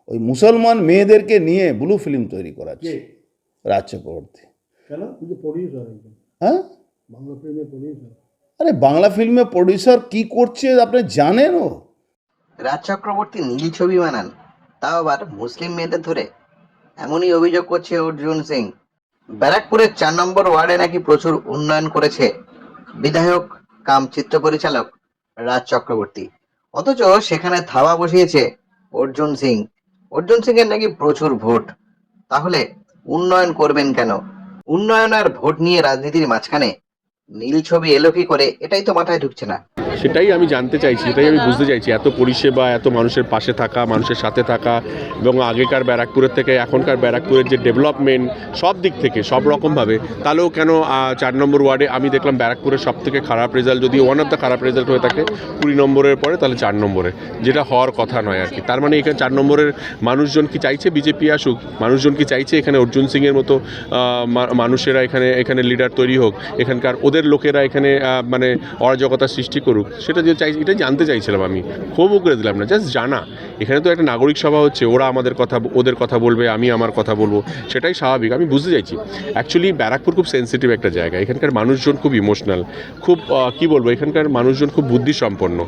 ওই মুসলমান মেয়েদেরকে নিয়ে ব্লু ফিল্ম তৈরি করাচ্ছে রাজ চক্রবর্তী। হ্যাঁ, আরে বাংলা ফিল্মে প্রডিউসার কি করছে আপনি জানেন? ও রাজ চক্রবর্তী নীল ছবি বানান, তাও আবার মুসলিম মেয়েদের ধরে। এমনই অভিযোগ করছে অর্জুন সিং। ব্যারাকপুরের 4 নম্বর ওয়ার্ডে নাকি প্রচুর উন্নয়ন করেছে বিধায়ক কাম চিত্র পরিচালক রাজ চক্রবর্তী, অথচ সেখানে ধাওয়া বসিয়েছে অর্জুন সিং। অর্জুন সিং এর নাকি প্রচুর ভোট, তাহলে উন্নয়ন করবেন কেন? উন্নয়ন আর ভোট নিয়ে রাজনীতির মাঝখানে নীল ছবি এলো কি করে, এটাই তো মাথায় ঢুকছে না। সেটাই আমি জানতে চাইছি, এটাই আমি বুঝতে চাইছি। এত পরিষেবা, এত মানুষের পাশে থাকা, মানুষের সাথে থাকা, এবং আগেকার ব্যারাকপুরের থেকে এখনকার ব্যারাকপুরের যে ডেভেলপমেন্ট সব দিক থেকে সব রকমভাবে, তাহলেও কেন 4 নম্বর ওয়ার্ডে আমি দেখলাম ব্যারাকপুরের সব থেকে খারাপ রেজাল্ট, যদি ওয়ান অফ দ্য খারাপ রেজাল্ট হয়ে থাকে 20 নম্বরের পরে, তাহলে 4 নম্বরে, যেটা হওয়ার কথা নয় আর কি। তার মানে এখানে 4 নম্বরের মানুষজন কি চাইছে বিজেপি আসুক? মানুষজন কি চাইছে এখানে অর্জুন সিংয়ের মতো মানুষেরা এখানে লিডার তৈরি হোক, এখানকার ওদের লোকেরা এখানে মানে অরাজকতা সৃষ্টি করুক? সেটা যে চাই, এটা জানতে চাইছিলাম আমি। ক্ষোভও করে দিলাম না, জাস্ট জানা। এখানে তো একটা নাগরিক সভা হচ্ছে, ওরা আমাদের কথা, ওদের কথা বলবে, আমি আমার কথা বলবো, সেটাই স্বাভাবিক। আমি বুঝতে চাইছি অ্যাকচুয়ালি ব্যারাকপুর খুব সেন্সিটিভ একটা জায়গা। এখানকার মানুষজন খুব ইমোশনাল, খুব কি বলবো, এখানকার মানুষজন খুব বুদ্ধিসম্পন্ন।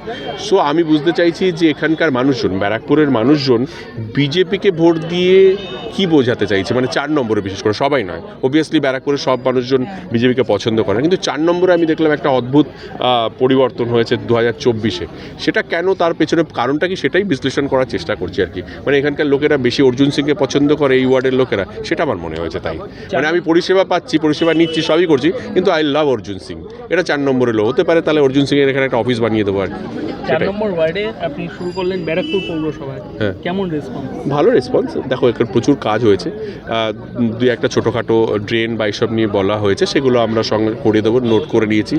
সো আমি বুঝতে চাইছি যে এখানকার মানুষজন, ব্যারাকপুরের মানুষজন বিজেপিকে ভোট দিয়ে কি বোঝাতে চাইছে, মানে 4 নম্বরে বিশেষ করে, সবাই নয় অবভিয়াসলি, ব্যারাকপুরের সব মানুষজন বিজেপিকে পছন্দ করে, কিন্তু 4 নম্বরে আমি দেখলাম একটা অদ্ভুত পরিবর্তন হয়েছে 2024-এ। সেটা কেন, তার পেছনে কারণটা কি, সেটাই বিশ্লেষণ করার চেষ্টা করছি আর কি। মানে এখানকার লোকেরা বেশি অর্জুন সিংকে পছন্দ করে, এই ওয়ার্ডের লোকেরা, সেটা আমার মনে হয়েছে। তাই মানে আমি পরিষেবা পাচ্ছি, পরিষেবা নিচ্ছি, সবই করছি, কিন্তু আই লাভ অর্জুন সিং। এটা 4 নম্বরে লো হতে পারে, তাহলে অর্জুন সিংয়ের এখানে একটা অফিস বানিয়ে দেবো আর কি। 4 নম্বর ওয়ার্ডে আপনি শুরু করলেন ব্যারাকপুর পৌরসভায়, হ্যাঁ, কেমন রেসপন্স? ভালো রেসপন্স। দেখো এখানে প্রচুর কাজ হয়েছে, দুই একটা ছোটোখাটো ড্রেন বা এইসব নিয়ে বলা হয়েছে, সেগুলো আমরা সঙ্গে করে দেবো, নোট করে নিয়েছি।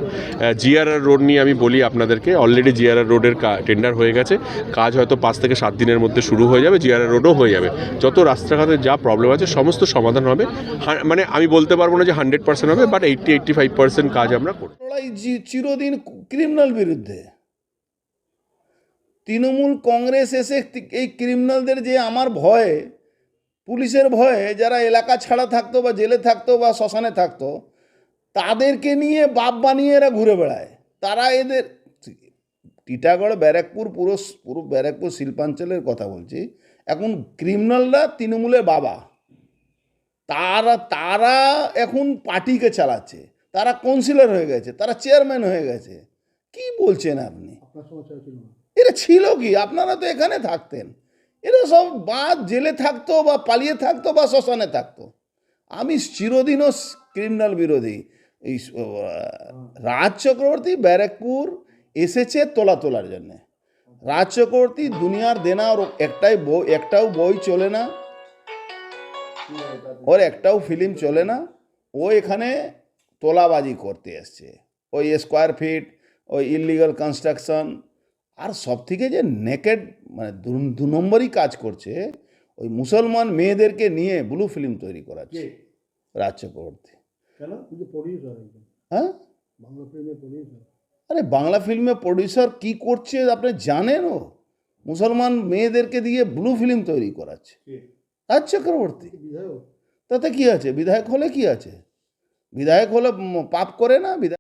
জিআরআর রোড নিয়ে আমি বলি আপনাদেরকে, অলরেডি জিআরআর রোডের টেন্ডার হয়ে গেছে, কাজ হয়তো 5 থেকে 7 দিনের মধ্যে শুরু হয়ে যাবে, জিআরআর রোডও হয়ে যাবে। যত রাস্তাঘাটের যা প্রবলেম আছে সমস্ত সমাধান হবে। মানে আমি বলতে পারবো না যে 100% হবে, বাট 80-85% কাজ আমরা করব। লড়াই চিরদিন ক্রিমিনাল বিরুদ্ধে। তৃণমূল কংগ্রেস এসে এই ক্রিমিনালদের, যে আমার ভয়ে, পুলিশের ভয়ে যারা এলাকা ছাড়া থাকতো বা জেলে থাকতো বা শ্মশানে থাকতো, তাদেরকে নিয়ে বাপ বানিয়ে এরা ঘুরে বেড়ায়। তারা এদের টিটাগড়, ব্যারাকপুর, পুরো ব্যারাকপুর শিল্পাঞ্চলের কথা বলছি, এখন ক্রিমিনালরা তৃণমূলের বাবা। তারা এখন পার্টিকে চালাচ্ছে, তারা কাউন্সিলর হয়ে গেছে, তারা চেয়ারম্যান হয়ে গেছে। কি বলছেন আপনি? এরা ছিল কি? আপনারা তো এখানে থাকতেন। এরা সব বা জেলে থাকতো বা পালিয়ে থাকতো বা শ্মশানে থাকতো। আমি চিরদিনও ক্রিমিনাল বিরোধী। এই রাজ চক্রবর্তী ব্যারাকপুর এসেছে তোলার জন্যে। রাজ চক্রবর্তী দুনিয়ার দেনা, ওর একটাও বই চলে না, ওর একটাও ফিল্ম চলে না। ও এখানে তোলাবাজি করতে এসছে, ওই স্কোয়ার ফিট, ওই ইললিগাল কনস্ট্রাকশন, আর সব থেকে যে নেকেড, মানে 2 নম্বরই কাজ করছে, ওই মুসলমান মেয়েদেরকে নিয়ে ব্লু ফিল্ম তৈরি করাচ্ছে রাজ চক্রবর্তী। হ্যাঁ, আরে বাংলা ফিল্মে প্রডিউসার কি করছে আপনি জানেন? ও মুসলমান মেয়েদেরকে দিয়ে ব্লু ফিল্ম তৈরি করাচ্ছে রাজ চক্রবর্তী। তাতে কি আছে? বিধায়ক হলে কি আছে? বিধায়ক হলে পাপ করে না?